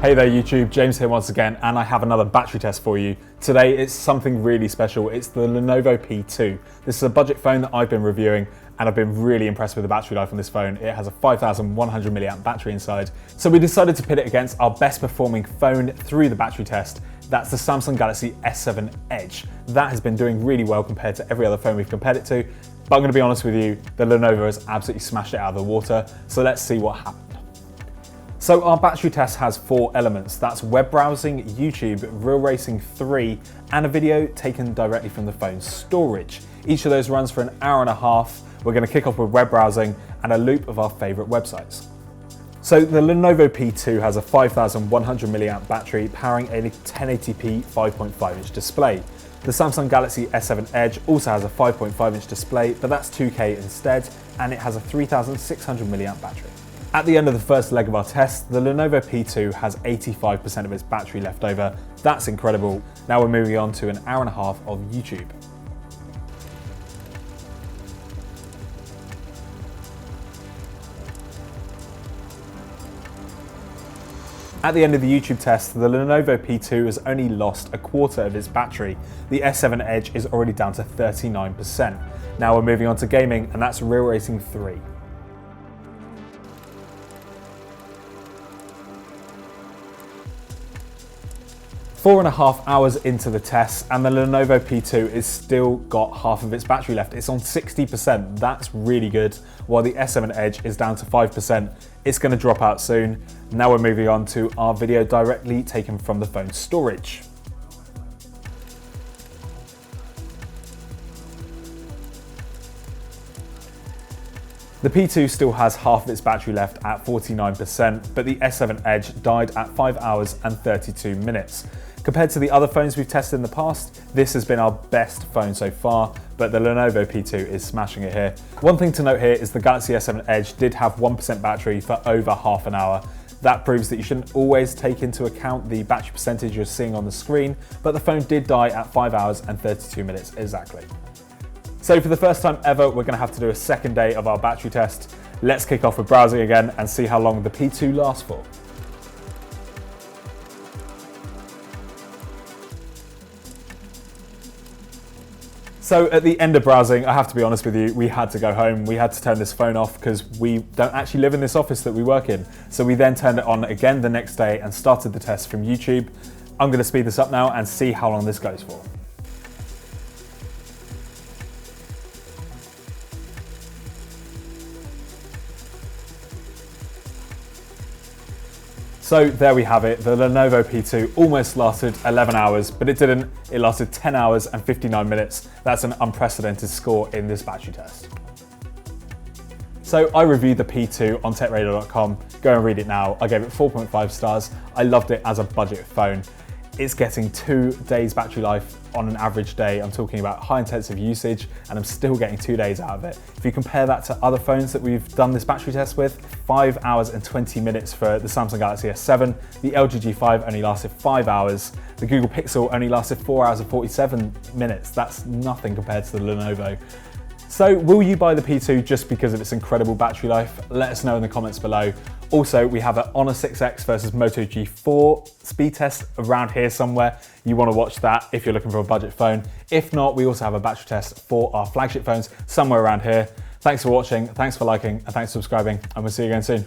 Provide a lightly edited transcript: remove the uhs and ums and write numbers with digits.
Hey there YouTube, James here once again, and I have another battery test for you. Today it's something really special. It's the Lenovo P2. This is a budget phone that I've been reviewing and I've been really impressed with the battery life on this phone. It has a 5100 milliamp battery inside. So we decided to pit it against our best performing phone through the battery test. That's the Samsung Galaxy S7 Edge. That has been doing really well compared to every other phone we've compared it to. But I'm going to be honest with you, the Lenovo has absolutely smashed it out of the water. So let's see what happens. So our battery test has 4 elements. That's web browsing, YouTube, Real Racing 3, and a video taken directly from the phone's storage. Each of those runs for an hour and a half. We're going to kick off with web browsing and a loop of our favorite websites. So the Lenovo P2 has a 5100 milliamp battery powering a 1080p 5.5 inch display. The Samsung Galaxy S7 Edge also has a 5.5 inch display, but that's 2K instead, and it has a 3600 milliamp battery. At the end of the first leg of our test, the Lenovo P2 has 85% of its battery left over. That's incredible. Now we're moving on to an hour and a half of YouTube. At the end of the YouTube test, the Lenovo P2 has only lost a quarter of its battery. The S7 Edge is already down to 39%. Now we're moving on to gaming, and that's Real Racing 3. Four and a half hours into the test, and the Lenovo P2 is still got half of its battery left. It's on 60%, that's really good, while the S7 Edge is down to 5%. It's going to drop out soon. Now we're moving on to our video directly taken from the phone's storage. The P2 still has half of its battery left at 49%, but the S7 Edge died at 5 hours and 32 minutes. Compared to the other phones we've tested in the past, this has been our best phone so far, but the Lenovo P2 is smashing it here. One thing to note here is the Galaxy S7 Edge did have 1% battery for over half an hour. That proves that you shouldn't always take into account the battery percentage you're seeing on the screen, but the phone did die at 5 hours and 32 minutes exactly. So for the first time ever, we're going to have to do a second day of our battery test. Let's kick off with browsing again and see how long the P2 lasts for. So at the end of browsing, I have to be honest with you, we had to go home. We had to turn this phone off because we don't actually live in this office that we work in. So we then turned it on again the next day and started the test from YouTube. I'm going to speed this up now and see how long this goes for. So there we have it, the Lenovo P2 almost lasted 11 hours, but it didn't. It lasted 10 hours and 59 minutes. That's an unprecedented score in this battery test. So I reviewed the P2 on techradar.com. Go and read it now. I gave it 4.5 stars. I loved it as a budget phone. It's getting 2 days battery life on an average day. I'm talking about high intensive usage, and I'm still getting 2 days out of it. If you compare that to other phones that we've done this battery test with, 5 hours and 20 minutes for the Samsung Galaxy S7, the LG G5 only lasted 5 hours, the Google Pixel only lasted 4 hours and 47 minutes. That's nothing compared to the Lenovo. So will you buy the P2 just because of its incredible battery life? Let us know in the comments below. Also, we have an Honor 6X versus Moto G4 speed test around here somewhere. You want to watch that if you're looking for a budget phone. If not, we also have a battery test for our flagship phones somewhere around here. Thanks for watching, thanks for liking, and thanks for subscribing, and we'll see you again soon.